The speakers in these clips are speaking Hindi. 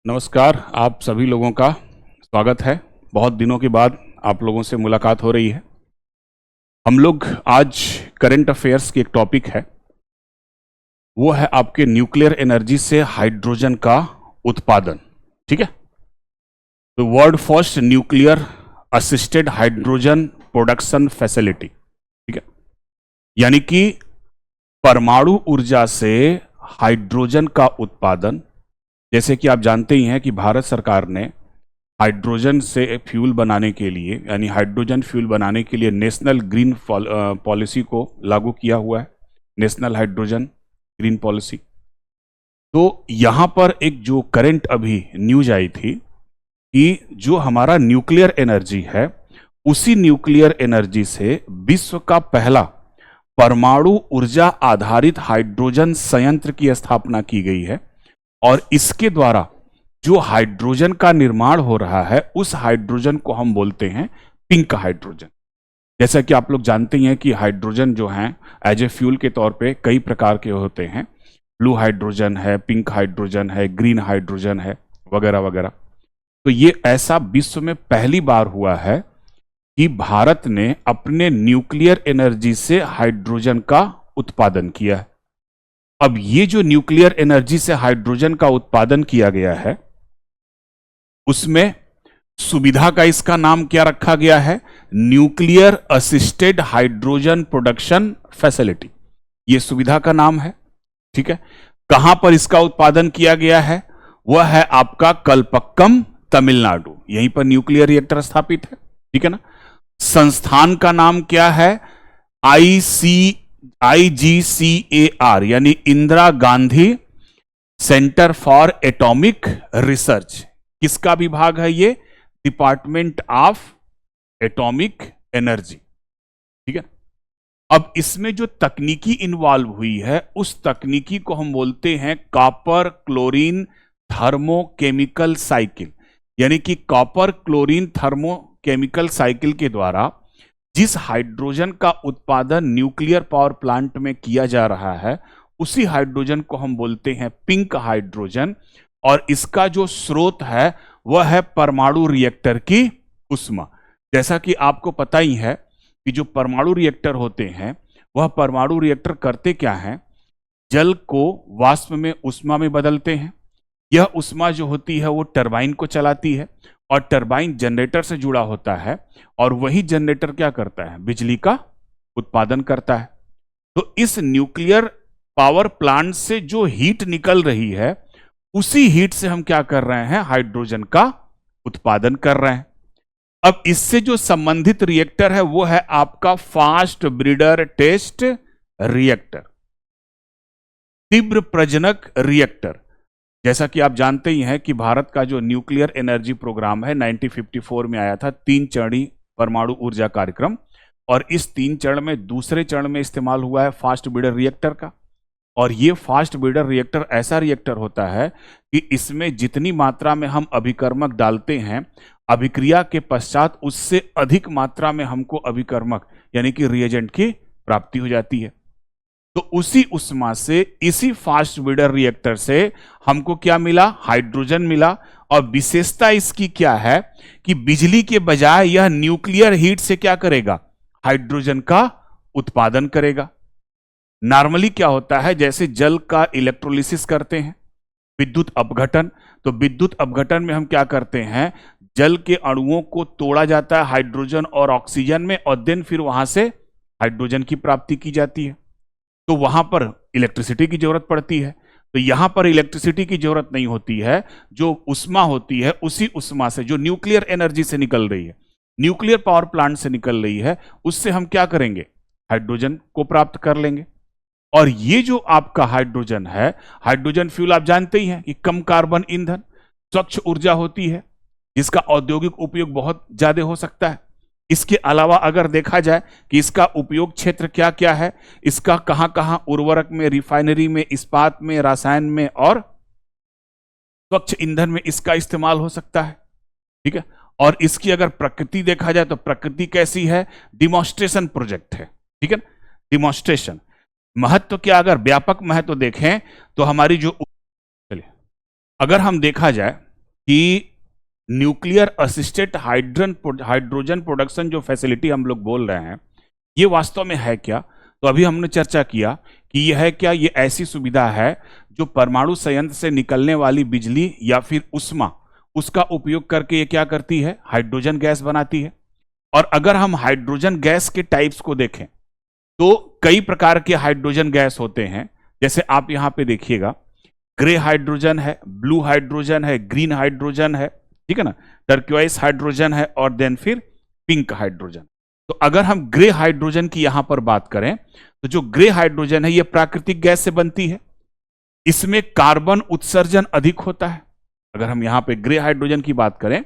नमस्कार, आप सभी लोगों का स्वागत है। बहुत दिनों के बाद आप लोगों से मुलाकात हो रही है। हम लोग आज करंट अफेयर्स की एक टॉपिक है, वो है आपके न्यूक्लियर एनर्जी से हाइड्रोजन का उत्पादन। ठीक है, तो world first nuclear assisted hydrogen production facility. ठीक है, यानी कि परमाणु ऊर्जा से हाइड्रोजन का उत्पादन। जैसे कि आप जानते ही हैं कि भारत सरकार ने हाइड्रोजन से फ्यूल बनाने के लिए, यानी हाइड्रोजन फ्यूल बनाने के लिए नेशनल ग्रीन पॉलिसी को लागू किया हुआ है, नेशनल हाइड्रोजन ग्रीन पॉलिसी। तो यहाँ पर एक जो करंट अभी न्यूज आई थी कि जो हमारा न्यूक्लियर एनर्जी है, उसी न्यूक्लियर एनर्जी से विश्व का पहला परमाणु ऊर्जा आधारित हाइड्रोजन संयंत्र की स्थापना की गई है। और इसके द्वारा जो हाइड्रोजन का निर्माण हो रहा है, उस हाइड्रोजन को हम बोलते हैं पिंक हाइड्रोजन। जैसा कि आप लोग जानते ही हैं कि हाइड्रोजन जो है एज ए फ्यूल के तौर पे कई प्रकार के होते हैं। ब्लू हाइड्रोजन है, पिंक हाइड्रोजन है, ग्रीन हाइड्रोजन है, वगैरह वगैरह। तो ये ऐसा विश्व में पहली बार हुआ है कि भारत ने अपने न्यूक्लियर एनर्जी से हाइड्रोजन का उत्पादन किया है। अब ये जो न्यूक्लियर एनर्जी से हाइड्रोजन का उत्पादन किया गया है, उसमें सुविधा का इसका नाम क्या रखा गया है? Nuclear assisted hydrogen production facility, ये सुविधा का नाम है। ठीक है, कहां पर इसका उत्पादन किया गया है? वह है आपका कलपक्कम, तमिलनाडु। यहीं पर न्यूक्लियर रिएक्टर स्थापित है। ठीक है ना। संस्थान का नाम क्या है? IGCAR, यानी Indira Gandhi centre for atomic research. किसका विभाग है ये? Department of atomic energy. ठीक है। अब इसमें जो तकनीकी इन्वॉल्व हुई है, उस तकनीकी को हम बोलते हैं कॉपर क्लोरीन थर्मोकेमिकल साइकिल। यानी कि कॉपर क्लोरीन थर्मोकेमिकल साइकिल के द्वारा जिस हाइड्रोजन का उत्पादन न्यूक्लियर पावर प्लांट में किया जा रहा है, उसी हाइड्रोजन को हम बोलते हैं पिंक हाइड्रोजन। और इसका जो स्रोत है वह है परमाणु रिएक्टर की ऊष्मा। जैसा कि आपको पता ही है कि जो परमाणु रिएक्टर होते हैं, वह परमाणु रिएक्टर करते क्या हैं? जल को वाष्प में ऊष्मा में बदलते हैं। यह ऊष्मा जो होती है वो टरबाइन को चलाती है, और टरबाइन जनरेटर से जुड़ा होता है, और वही जनरेटर क्या करता है? बिजली का उत्पादन करता है। तो इस न्यूक्लियर पावर प्लांट से जो हीट निकल रही है, उसी हीट से हम क्या कर रहे हैं? हाइड्रोजन का उत्पादन कर रहे हैं। अब इससे जो संबंधित रिएक्टर है वो है आपका फास्ट ब्रीडर टेस्ट रिएक्टर, तीव्र प्रजनक रिएक्टर। जैसा कि आप जानते ही हैं कि भारत का जो न्यूक्लियर एनर्जी प्रोग्राम है 1954 में आया था, 3 चरणी परमाणु ऊर्जा कार्यक्रम। और इस 3 चरण में दूसरे चरण में इस्तेमाल हुआ है फास्ट ब्रीडर रिएक्टर का। और ये फास्ट ब्रीडर रिएक्टर ऐसा रिएक्टर होता है कि इसमें जितनी मात्रा में हम अभिकर्मक डालते हैं, अभिक्रिया के पश्चात उससे अधिक मात्रा में हमको अभिकर्मक यानी कि रिएजेंट की प्राप्ति हो जाती है। तो उसी ऊष्मा से, इसी फास्ट ब्रीडर रिएक्टर से हमको क्या मिला? हाइड्रोजन मिला। और विशेषता इसकी क्या है कि बिजली के बजाय यह न्यूक्लियर हीट से क्या करेगा? हाइड्रोजन का उत्पादन करेगा। नॉर्मली क्या होता है, जैसे जल का इलेक्ट्रोलिसिस करते हैं, विद्युत अपघटन। तो विद्युत अपघटन में हम क्या करते हैं? जल के अणुओं को तोड़ा जाता है हाइड्रोजन और ऑक्सीजन में, और देन फिर वहां से हाइड्रोजन की प्राप्ति की जाती है। तो वहां पर इलेक्ट्रिसिटी की जरूरत पड़ती है। तो यहां पर इलेक्ट्रिसिटी की जरूरत नहीं होती है। जो ऊष्मा होती है, उसी ऊष्मा से जो न्यूक्लियर एनर्जी से निकल रही है, न्यूक्लियर पावर प्लांट से निकल रही है, उससे हम क्या करेंगे? हाइड्रोजन को प्राप्त कर लेंगे। और ये जो आपका हाइड्रोजन है, हाइड्रोजन फ्यूल आप जानते ही हैं कि कम कार्बन ईंधन, स्वच्छ ऊर्जा होती है, जिसका औद्योगिक उपयोग बहुत ज्यादा हो सकता है। इसके अलावा अगर देखा जाए कि इसका उपयोग क्षेत्र क्या क्या है, इसका कहां कहां उर्वरक में, रिफाइनरी में, इस्पात में, रसायन में और स्वच्छ ईंधन में इसका इस्तेमाल हो सकता है। ठीक है। और इसकी अगर प्रकृति देखा जाए तो प्रकृति कैसी है? डिमॉन्स्ट्रेशन प्रोजेक्ट है। ठीक है, डिमॉन्स्ट्रेशन। महत्व क्या, अगर व्यापक महत्व देखें तो हमारी जो, चलिए अगर हम देखा जाए कि न्यूक्लियर असिस्टेड हाइड्रोजन प्रोडक्शन जो फैसिलिटी हम लोग बोल रहे हैं, ये वास्तव में है क्या? तो अभी हमने चर्चा किया कि यह है क्या, ये ऐसी सुविधा है जो परमाणु संयंत्र से निकलने वाली बिजली या फिर उष्मा, उसका उपयोग करके ये क्या करती है, हाइड्रोजन गैस बनाती है। और अगर हम हाइड्रोजन गैस के टाइप्स को देखें तो कई प्रकार के हाइड्रोजन गैस होते हैं। जैसे आप यहां पे देखिएगा, ग्रे हाइड्रोजन है, ब्लू हाइड्रोजन है, ग्रीन हाइड्रोजन है, ठीक है ना, टर्क्वाइज हाइड्रोजन है, और देन फिर पिंक हाइड्रोजन। तो अगर हम ग्रे हाइड्रोजन की यहां पर बात करें तो जो ग्रे हाइड्रोजन है, यह प्राकृतिक गैस से बनती है। इसमें कार्बन उत्सर्जन अधिक होता है। अगर हम यहां पे ग्रे हाइड्रोजन की बात करें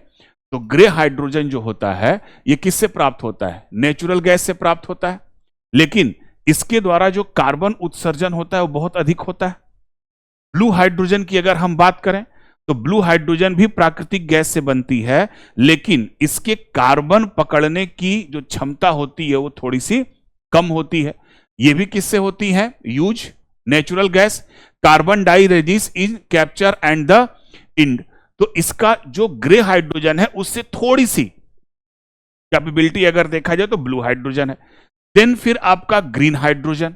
तो ग्रे हाइड्रोजन जो होता है, यह किससे प्राप्त होता है, नेचुरल गैस से प्राप्त होता है, लेकिन इसके द्वारा जो कार्बन उत्सर्जन होता है वो बहुत अधिक होता है। ब्लू हाइड्रोजन की अगर हम बात करें तो ब्लू हाइड्रोजन भी प्राकृतिक गैस से बनती है, लेकिन इसके कार्बन पकड़ने की जो क्षमता होती है वो थोड़ी सी कम होती है। ये भी किससे होती है, यूज नेचुरल गैस, कार्बन डाइरेजिस in capture and the end. तो इसका जो ग्रे हाइड्रोजन है उससे थोड़ी सी कैपेबिलिटी अगर देखा जाए तो ब्लू हाइड्रोजन है। देन फिर आपका ग्रीन हाइड्रोजन,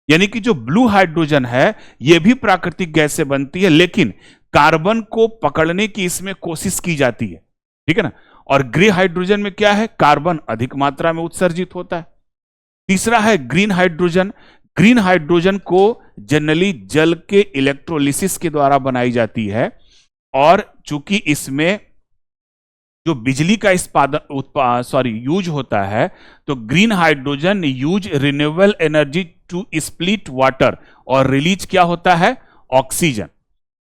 यानी कि जो ब्लू हाइड्रोजन है यह भी प्राकृतिक गैस से बनती है, लेकिन कार्बन को पकड़ने की इसमें कोशिश की जाती है, ठीक है ना। और ग्रे हाइड्रोजन में क्या है, कार्बन अधिक मात्रा में उत्सर्जित होता है। तीसरा है ग्रीन हाइड्रोजन। ग्रीन हाइड्रोजन को जनरली जल के इलेक्ट्रोलिसिस के द्वारा बनाई जाती है, और चूंकि इसमें जो बिजली का यूज होता है, तो green hydrogen use renewable energy to split water और रिलीज क्या होता है, ऑक्सीजन।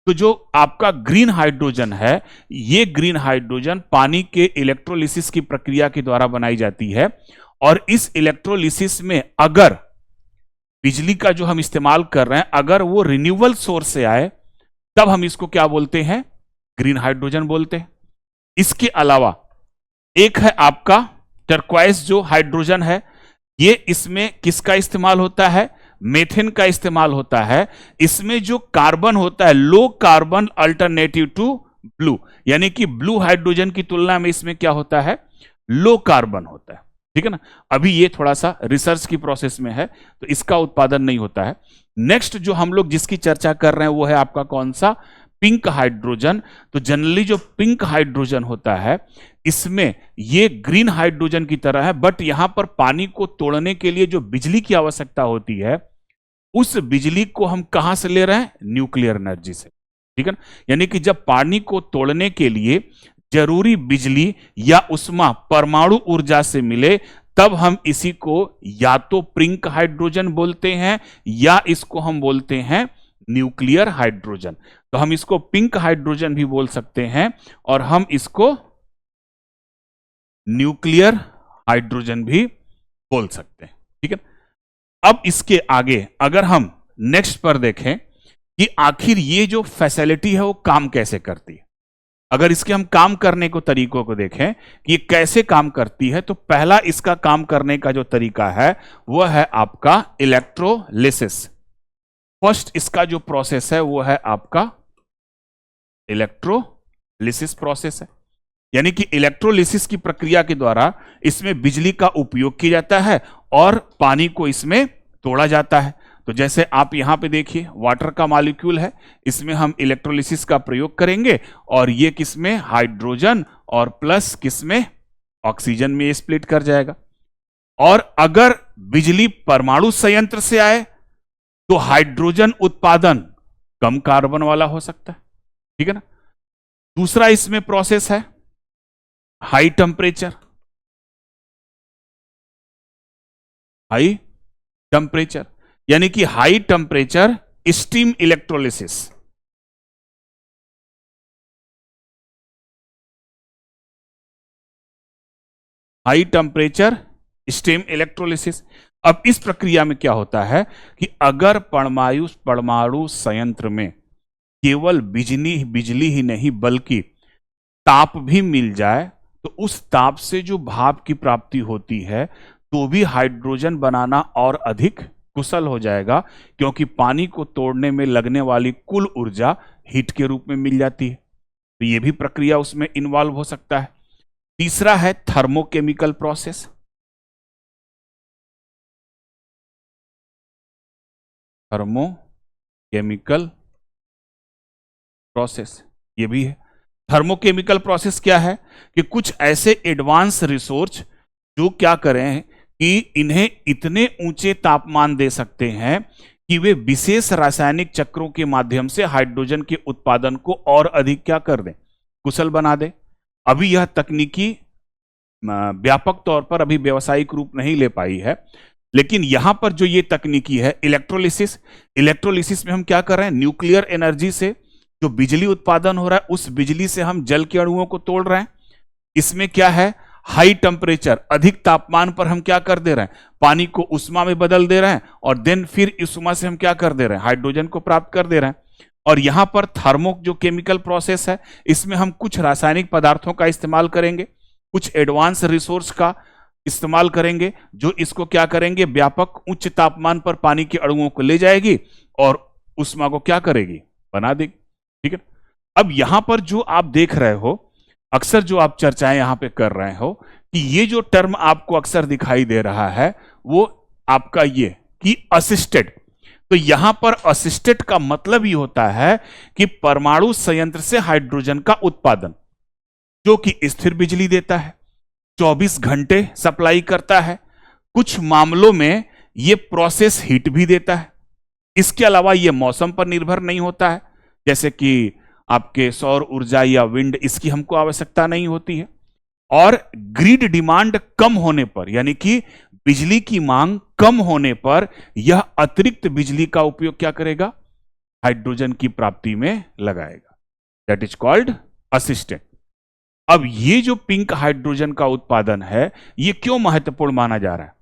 तो जो आपका ग्रीन हाइड्रोजन है, ये ग्रीन हाइड्रोजन पानी के इलेक्ट्रोलिसिस की प्रक्रिया के द्वारा बनाई जाती है, और इस इलेक्ट्रोलिसिस में अगर बिजली का जो हम इस्तेमाल कर रहे हैं अगर वो रिन्यूएबल सोर्स से आए, तब हम इसको क्या बोलते हैं, ग्रीन हाइड्रोजन बोलते हैं। इसके अलावा एक है आपका टर्क्वाइज जो हाइड्रोजन है, ये इसमें किसका इस्तेमाल होता है, मेथेन का इस्तेमाल होता है। इसमें जो कार्बन होता है, low carbon alternative to blue, यानी कि ब्लू हाइड्रोजन की तुलना में इसमें क्या होता है, लो कार्बन होता है, ठीक है ना। अभी ये थोड़ा सा रिसर्च की प्रोसेस में है, तो इसका उत्पादन नहीं होता है। नेक्स्ट जो हम लोग जिसकी चर्चा कर रहे हैं वो है आपका कौन सा, पिंक हाइड्रोजन। तो जनरली जो पिंक हाइड्रोजन होता है, इसमें ये ग्रीन हाइड्रोजन की तरह है, बट यहां पर पानी को तोड़ने के लिए जो बिजली की आवश्यकता होती है, उस बिजली को हम कहां से ले रहे हैं, न्यूक्लियर एनर्जी से, ठीक है ना। यानी कि जब पानी को तोड़ने के लिए जरूरी बिजली या उष्मा परमाणु ऊर्जा से मिले, तब हम इसी को या तो पिंक हाइड्रोजन बोलते हैं या इसको हम बोलते हैं न्यूक्लियर हाइड्रोजन। तो हम इसको पिंक हाइड्रोजन भी बोल सकते हैं और हम इसको न्यूक्लियर हाइड्रोजन भी बोल सकते हैं, ठीक है। अब इसके आगे अगर हम नेक्स्ट पर देखें कि आखिर ये जो फैसिलिटी है वो काम कैसे करती है, अगर इसके हम काम करने को तरीकों को देखें कि ये कैसे काम करती है, तो पहला इसका काम करने का जो तरीका है वो है आपका इलेक्ट्रोलिसिस। फर्स्ट इसका जो प्रोसेस है वो है आपका इलेक्ट्रोलिसिस प्रोसेस है, यानी कि इलेक्ट्रोलिसिस की प्रक्रिया के द्वारा इसमें बिजली का उपयोग किया जाता है और पानी को इसमें तोड़ा जाता है। तो जैसे आप यहां पे देखिए, वाटर का मॉलिक्यूल है, इसमें हम इलेक्ट्रोलिसिस का प्रयोग करेंगे और ये किसमें, हाइड्रोजन और प्लस किसमें, ऑक्सीजन में स्प्लिट कर जाएगा। और अगर बिजली परमाणु संयंत्र से आए तो हाइड्रोजन उत्पादन कम कार्बन वाला हो सकता है, ठीक है ना। दूसरा इसमें प्रोसेस है हाई टेम्परेचर, हाई टेम्परेचर यानी कि high temperature steam electrolysis. High temperature steam electrolysis. अब इस प्रक्रिया में क्या होता है कि अगर परमाणु संयंत्र में केवल बिजली ही नहीं बल्कि ताप भी मिल जाए, तो उस ताप से जो भाप की प्राप्ति होती है तो भी हाइड्रोजन बनाना और अधिक कुशल हो जाएगा, क्योंकि पानी को तोड़ने में लगने वाली कुल ऊर्जा हीट के रूप में मिल जाती है। तो ये भी प्रक्रिया उसमें इन्वॉल्व हो सकता है। तीसरा है थर्मोकेमिकल प्रोसेस। थर्मोकेमिकल प्रोसेस ये भी है। थर्मोकेमिकल प्रोसेस क्या है कि कुछ ऐसे एडवांस रिसोर्स जो क्या करें कि इन्हें इतने ऊंचे तापमान दे सकते हैं कि वे विशेष रासायनिक चक्रों के माध्यम से हाइड्रोजन के उत्पादन को और अधिक क्या कर दें, कुशल बना दें। अभी यह तकनीकी व्यापक तौर पर अभी व्यावसायिक रूप नहीं ले पाई है, लेकिन यहां पर जो ये तकनीकी है इलेक्ट्रोलिसिस, इलेक्ट्रोलिसिस में हम क्या कर रहे हैं, न्यूक्लियर एनर्जी से जो बिजली उत्पादन हो रहा है उस बिजली से हम जल के अणुओं को तोड़ रहे हैं। इसमें क्या है, हाई टेम्परेचर, अधिक तापमान पर हम क्या कर दे रहे हैं, पानी को उष्मा में बदल दे रहे हैं और देन फिर इस उष्मा से हम क्या कर दे रहे हैं, हाइड्रोजन को प्राप्त कर दे रहे हैं। और यहां पर थर्मो जो केमिकल प्रोसेस है इसमें हम कुछ रासायनिक पदार्थों का इस्तेमाल करेंगे, कुछ एडवांस रिसोर्स का इस्तेमाल करेंगे जो इसको क्या करेंगे, व्यापक उच्च तापमान पर पानी के अणुओं को ले जाएगी और उष्मा को क्या करेगी, बना देगी। ठीक है। अब यहां पर जो आप देख रहे हो, अक्सर जो आप चर्चाएं यहां पे कर रहे हो कि ये जो टर्म आपको अक्सर दिखाई दे रहा है वो आपका ये कि असिस्टेड। तो यहां पर असिस्टेड का मतलब ही होता है कि परमाणु संयंत्र से हाइड्रोजन का उत्पादन जो कि स्थिर बिजली देता है, 24 घंटे सप्लाई करता है, कुछ मामलों में यह प्रोसेस हीट भी देता है। इसके अलावा यह मौसम पर निर्भर नहीं होता है, जैसे कि आपके सौर ऊर्जा या विंड, इसकी हमको आवश्यकता नहीं होती है। और ग्रिड डिमांड कम होने पर, यानी कि बिजली की मांग कम होने पर यह अतिरिक्त बिजली का उपयोग क्या करेगा, हाइड्रोजन की प्राप्ति में लगाएगा। That is called assistant. अब ये जो पिंक हाइड्रोजन का उत्पादन है ये क्यों महत्वपूर्ण माना जा रहा है,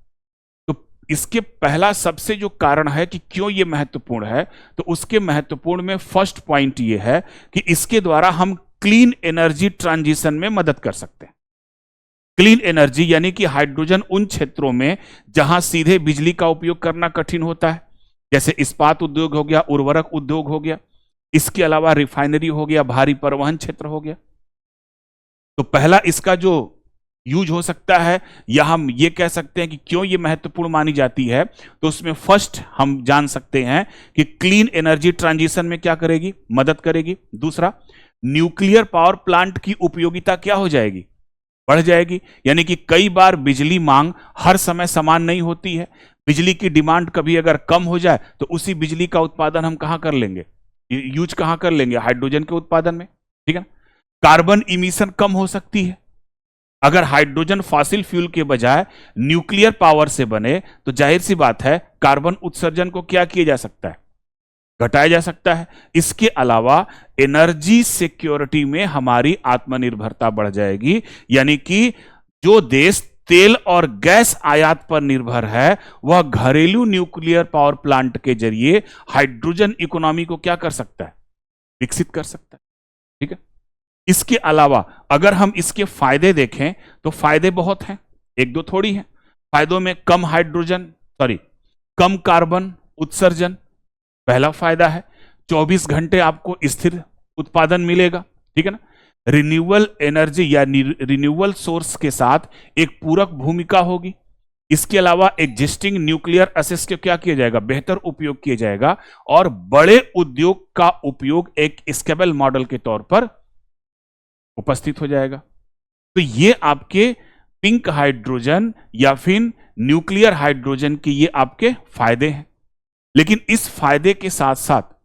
तो इसके पहला सबसे जो कारण है कि क्यों ये महत्वपूर्ण है, तो उसके महत्वपूर्ण में फर्स्ट पॉइंट ये है कि इसके द्वारा हम क्लीन एनर्जी ट्रांजिशन में मदद कर सकते हैं। क्लीन एनर्जी यानी कि हाइड्रोजन उन क्षेत्रों में जहां सीधे बिजली का उपयोग करना कठिन होता है, जैसे इस्पात उद्योग हो गया, उर्वरक उद्योग हो गया, इसके अलावा रिफाइनरी हो गया, भारी परिवहन क्षेत्र हो गया। तो पहला इसका जो यूज हो सकता है या हम ये कह सकते हैं कि क्यों ये महत्वपूर्ण मानी जाती है, तो उसमें फर्स्ट हम जान सकते हैं कि क्लीन एनर्जी ट्रांजिशन में क्या करेगी, मदद करेगी। दूसरा, न्यूक्लियर पावर प्लांट की उपयोगिता क्या हो जाएगी, बढ़ जाएगी। यानी कि कई बार बिजली मांग हर समय समान नहीं होती है, बिजली की डिमांड कभी अगर कम हो जाए तो उसी बिजली का उत्पादन हम कहां कर लेंगे, यूज कहां कर लेंगे, हाइड्रोजन के उत्पादन में। ठीक है। कार्बन इमिशन कम हो सकती है, अगर हाइड्रोजन फॉसिल फ्यूल के बजाय न्यूक्लियर पावर से बने तो जाहिर सी बात है कार्बन उत्सर्जन को क्या किया जा सकता है, घटाया जा सकता है। इसके अलावा एनर्जी सिक्योरिटी में हमारी आत्मनिर्भरता बढ़ जाएगी, यानी कि जो देश तेल और गैस आयात पर निर्भर है वह घरेलू न्यूक्लियर पावर प्लांट के जरिए हाइड्रोजन इकोनॉमी को क्या कर सकता है, विकसित कर सकता है। ठीक है। इसके अलावा अगर हम इसके फायदे देखें तो फायदे बहुत हैं, एक दो थोड़ी हैं। फायदों में कम कार्बन उत्सर्जन पहला फायदा है, 24 घंटे आपको स्थिर उत्पादन मिलेगा। ठीक है ना। रिन्यूएबल एनर्जी या रिन्यूएबल सोर्स के साथ एक पूरक भूमिका होगी। इसके अलावा एग्जिस्टिंग न्यूक्लियर एसेट्स को क्या किया जाएगा, बेहतर उपयोग किया जाएगा और बड़े उद्योग का उपयोग एक स्केलेबल मॉडल के तौर पर उपस्थित हो जाएगा। तो ये आपके पिंक हाइड्रोजन या फिर न्यूक्लियर हाइड्रोजन के ये आपके फायदे हैं। लेकिन इस फायदे के साथ साथ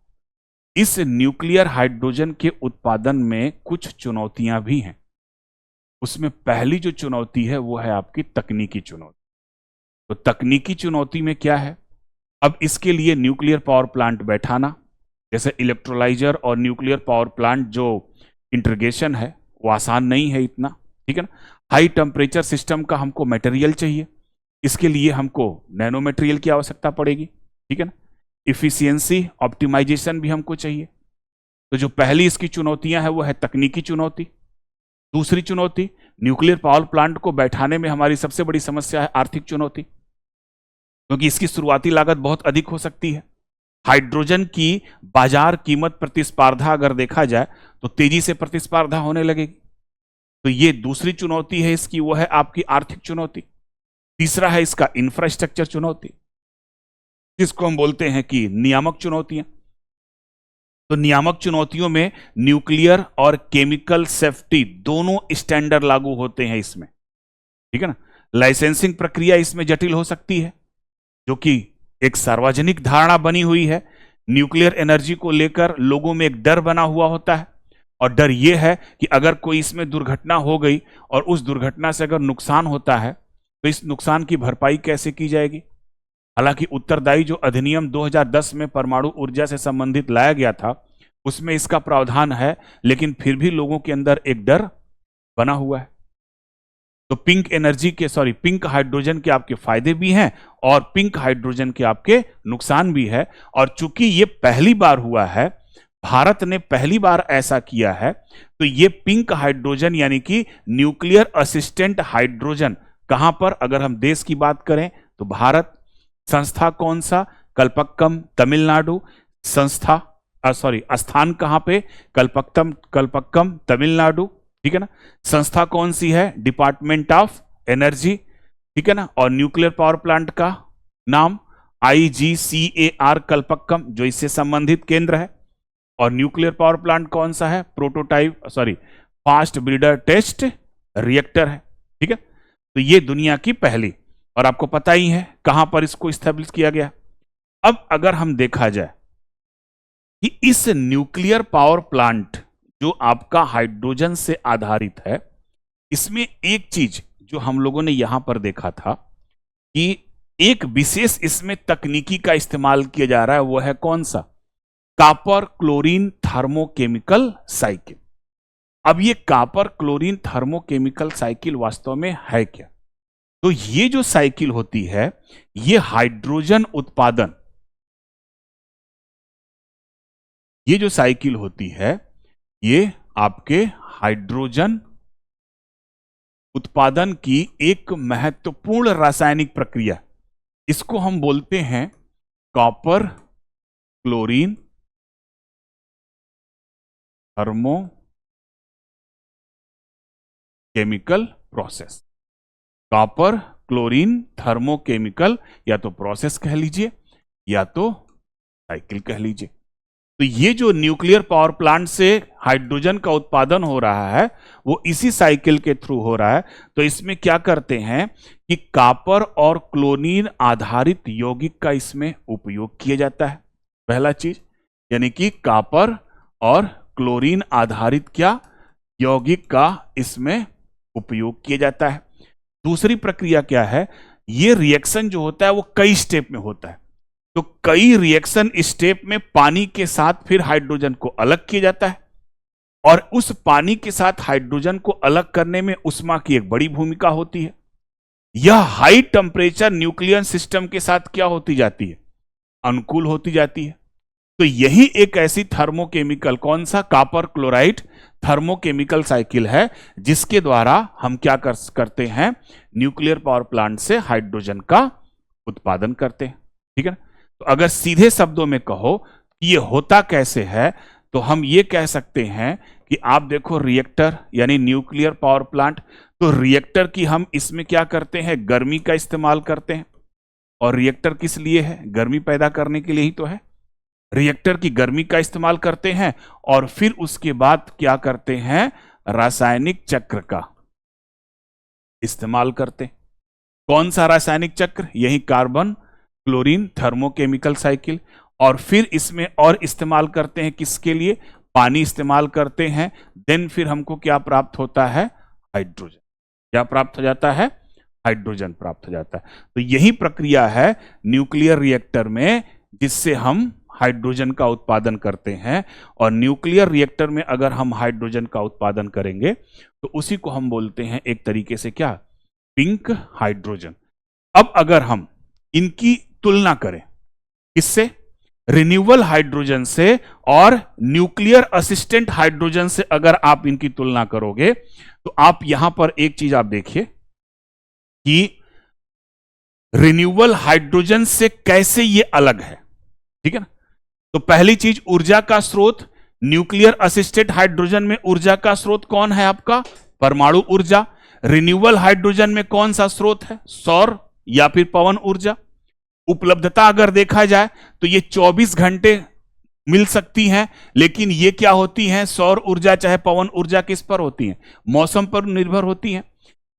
इस न्यूक्लियर हाइड्रोजन के उत्पादन में कुछ चुनौतियां भी हैं। उसमें पहली जो चुनौती है वो है आपकी तकनीकी चुनौती। तो तकनीकी चुनौती में क्या है, अब इसके लिए न्यूक्लियर पावर प्लांट बैठाना, जैसे इलेक्ट्रोलाइजर और न्यूक्लियर पावर प्लांट जो इंटीग्रेशन है वो आसान नहीं है इतना। ठीक है ना। हाई टेम्परेचर सिस्टम का हमको मटेरियल चाहिए, इसके लिए हमको नैनो मटेरियल की आवश्यकता पड़ेगी। ठीक है ना। इफिशियंसी ऑप्टिमाइजेशन भी हमको चाहिए। तो जो पहली इसकी चुनौतियां हैं वो है तकनीकी चुनौती। दूसरी चुनौती, न्यूक्लियर पावर प्लांट को बैठाने में हमारी सबसे बड़ी समस्या है आर्थिक चुनौती, क्योंकि इसकी शुरुआती लागत बहुत अधिक हो सकती है। हाइड्रोजन की बाजार कीमत प्रतिस्पर्धा अगर देखा जाए तो तेजी से प्रतिस्पर्धा होने लगेगी। तो ये दूसरी चुनौती है इसकी, वो है आपकी आर्थिक चुनौती। तीसरा है इसका इंफ्रास्ट्रक्चर चुनौती, जिसको हम बोलते हैं कि नियामक चुनौतियां। तो नियामक चुनौतियों में न्यूक्लियर और केमिकल सेफ्टी दोनों स्टैंडर्ड लागू होते हैं इसमें, ठीक है ना। लाइसेंसिंग प्रक्रिया इसमें जटिल हो सकती है, जो कि एक सार्वजनिक धारणा बनी हुई है। न्यूक्लियर एनर्जी को लेकर लोगों में एक डर बना हुआ होता है, और डर यह है कि अगर कोई इसमें दुर्घटना हो गई और उस दुर्घटना से अगर नुकसान होता है तो इस नुकसान की भरपाई कैसे की जाएगी। हालांकि उत्तरदायी जो अधिनियम 2010 में परमाणु ऊर्जा से संबंधित लाया गया था उसमें इसका प्रावधान है, लेकिन फिर भी लोगों के अंदर एक डर बना हुआ है। तो पिंक हाइड्रोजन के आपके फायदे भी हैं और पिंक हाइड्रोजन के आपके नुकसान भी है। और चूंकि ये पहली बार हुआ है, भारत ने पहली बार ऐसा किया है, तो ये पिंक हाइड्रोजन यानी कि न्यूक्लियर असिस्टेंट हाइड्रोजन कहां पर, अगर हम देश की बात करें तो भारत। संस्था कौन सा, कल्पक्कम तमिलनाडु। स्थान कहां पे, कल्पक्कम तमिलनाडु, ठीक है ना। संस्था कौन सी है, डिपार्टमेंट ऑफ एनर्जी, ठीक है ना। और न्यूक्लियर पावर प्लांट का नाम IGCAR कल्पक्कम, जो इससे संबंधित केंद्र है। और न्यूक्लियर पावर प्लांट कौन सा है, फास्ट ब्रीडर टेस्ट रिएक्टर है, ठीक है। तो ये दुनिया की पहली, और आपको पता ही है कहां पर इसको स्टैब्लिश किया गया। अब अगर हम देखा जाए कि इस न्यूक्लियर पावर प्लांट जो आपका हाइड्रोजन से आधारित है, इसमें एक चीज जो हम लोगों ने यहां पर देखा था कि एक विशेष इसमें तकनीकी का इस्तेमाल किया जा रहा है, वो है कौन सा, कॉपर क्लोरीन थर्मोकेमिकल साइकिल। अब ये कॉपर क्लोरीन थर्मोकेमिकल साइकिल वास्तव में है क्या। तो ये जो साइकिल होती है, ये हाइड्रोजन उत्पादन, ये जो साइकिल होती है ये आपके हाइड्रोजन उत्पादन की एक महत्वपूर्ण रासायनिक प्रक्रिया, इसको हम बोलते हैं copper chlorine thermo chemical process. Copper chlorine thermochemical, या तो प्रोसेस कह लीजिए या तो साइकिल कह लीजिए। तो ये जो न्यूक्लियर पावर प्लांट से हाइड्रोजन का उत्पादन हो रहा है वो इसी साइकिल के थ्रू हो रहा है। तो इसमें क्या करते हैं कि कॉपर और क्लोरीन आधारित यौगिक का इसमें उपयोग किया जाता है, पहला चीज, यानी कि कॉपर और क्लोरीन आधारित क्या यौगिक का इसमें उपयोग किया जाता है। दूसरी प्रक्रिया क्या है, ये रिएक्शन जो होता है वो कई स्टेप में होता है। तो कई रिएक्शन स्टेप में पानी के साथ फिर हाइड्रोजन को अलग किया जाता है, और उस पानी के साथ हाइड्रोजन को अलग करने में उष्मा की एक बड़ी भूमिका होती है। यह हाई टेम्परेचर न्यूक्लियर सिस्टम के साथ क्या होती जाती है, अनुकूल होती जाती है। तो यही एक ऐसी थर्मोकेमिकल, कौन सा, कॉपर क्लोराइड थर्मोकेमिकल साइकिल है, जिसके द्वारा हम क्या करते हैं, न्यूक्लियर पावर प्लांट से हाइड्रोजन का उत्पादन करते हैं, ठीक है ना। तो अगर सीधे शब्दों में कहो कि ये होता कैसे है, तो हम ये कह सकते हैं कि आप देखो रिएक्टर यानी न्यूक्लियर पावर प्लांट, तो रिएक्टर की हम इसमें क्या करते हैं, गर्मी का इस्तेमाल करते हैं। और रिएक्टर किस लिए है, गर्मी पैदा करने के लिए ही तो है। रिएक्टर की गर्मी का इस्तेमाल करते हैं और फिर उसके बाद क्या करते हैं, रासायनिक चक्र का इस्तेमाल करते हैं। कौन सा रासायनिक चक्र, यही कार्बन क्लोरीन थर्मोकेमिकल साइकिल। और फिर इसमें और इस्तेमाल करते हैं किसके लिए, पानी इस्तेमाल करते हैं। देन फिर हमको क्या प्राप्त होता है, हाइड्रोजन। क्या प्राप्त हो जाता है, हाइड्रोजन प्राप्त हो जाता है। तो यही प्रक्रिया है न्यूक्लियर रिएक्टर में, जिससे हम हाइड्रोजन का उत्पादन करते हैं। और न्यूक्लियर रिएक्टर में अगर हम हाइड्रोजन का उत्पादन करेंगे तो उसी को हम बोलते हैं एक तरीके से क्या, पिंक हाइड्रोजन। अब अगर हम इनकी तुलना करें किससे, रिन्यूएबल हाइड्रोजन से और न्यूक्लियर असिस्टेंट हाइड्रोजन से, अगर आप इनकी तुलना करोगे तो आप यहां पर एक चीज आप देखिए कि रिन्यूएबल हाइड्रोजन से कैसे ये अलग है, ठीक है ना। तो पहली चीज, ऊर्जा का स्रोत, न्यूक्लियर असिस्टेड हाइड्रोजन में ऊर्जा का स्रोत कौन है आपका? परमाणु ऊर्जा। रिन्यूएबल हाइड्रोजन में कौन सा स्रोत है? सौर या फिर पवन ऊर्जा। उपलब्धता अगर देखा जाए तो ये 24 घंटे मिल सकती हैं, लेकिन ये क्या होती हैं? सौर ऊर्जा चाहे पवन ऊर्जा किस पर होती है? मौसम पर निर्भर होती हैं।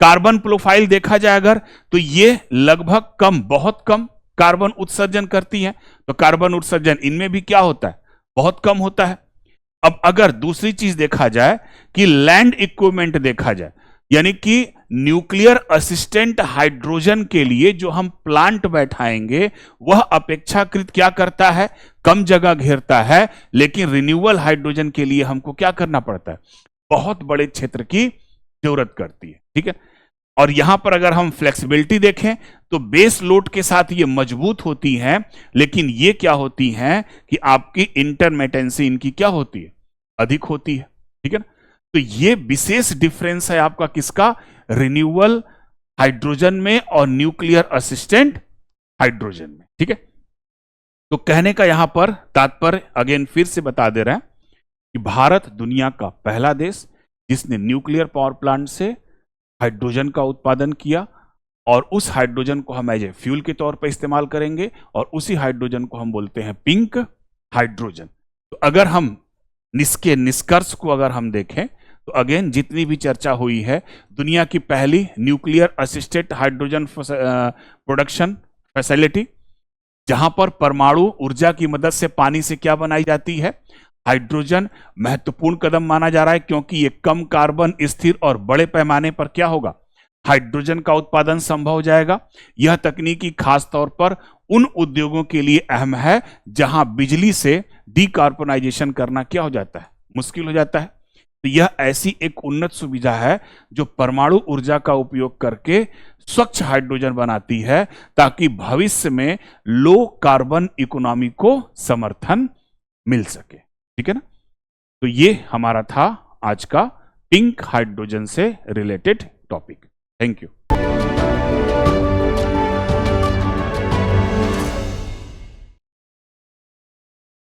कार्बन प्रोफाइल देखा जाए अगर, तो ये लगभग कम, बहुत कम कार्बन उत्सर्जन करती हैं। तो कार्बन उत्सर्जन इनमें भी क्या होता है? बहुत कम होता है। अब अगर दूसरी चीज देखा जाए कि लैंड इक्विपमेंट देखा जाए, यानी कि न्यूक्लियर असिस्टेंट हाइड्रोजन के लिए जो हम प्लांट बैठाएंगे वह अपेक्षाकृत क्या करता है? कम जगह घेरता है। लेकिन रिन्यूएबल हाइड्रोजन के लिए हमको क्या करना पड़ता है? बहुत बड़े क्षेत्र की जरूरत करती है। ठीक है। और यहां पर अगर हम फ्लेक्सिबिलिटी देखें तो बेस लोड के साथ ये मजबूत होती हैं, लेकिन ये क्या होती हैं कि आपकी इंटरमिटेंसी इनकी क्या होती है? अधिक होती है। ठीक है ना। तो ये विशेष डिफरेंस है आपका किसका? रिन्यूएबल हाइड्रोजन में और न्यूक्लियर असिस्टेंट हाइड्रोजन में। ठीक है। तो कहने का यहां पर तात्पर्य अगेन फिर से बता दे रहे हैं कि भारत दुनिया का पहला देश जिसने न्यूक्लियर पावर प्लांट से हाइड्रोजन का उत्पादन किया, और उस हाइड्रोजन को हम एज ए फ्यूल के तौर पर इस्तेमाल करेंगे, और उसी हाइड्रोजन को हम बोलते हैं पिंक हाइड्रोजन। तो अगर हम इसके निष्कर्ष को अगर हम देखें तो अगेन जितनी भी चर्चा हुई है, दुनिया की पहली nuclear assisted hydrogen production facility, जहां पर परमाणु ऊर्जा की मदद से पानी से क्या बनाई जाती है? हाइड्रोजन। महत्वपूर्ण कदम माना जा रहा है क्योंकि यह कम कार्बन, स्थिर और बड़े पैमाने पर क्या होगा? हाइड्रोजन का उत्पादन संभव हो जाएगा। यह तकनीकी खास तौर पर उन उद्योगों के लिए अहम है जहां बिजली से डीकार्बोनाइजेशन करना क्या हो जाता है? मुश्किल हो जाता है। तो यह ऐसी एक उन्नत सुविधा है जो परमाणु ऊर्जा का उपयोग करके स्वच्छ हाइड्रोजन बनाती है, ताकि भविष्य में लो कार्बन इकोनॉमी को समर्थन मिल सके। ठीक है ना। तो ये हमारा था आज का पिंक हाइड्रोजन से रिलेटेड टॉपिक। Thank you.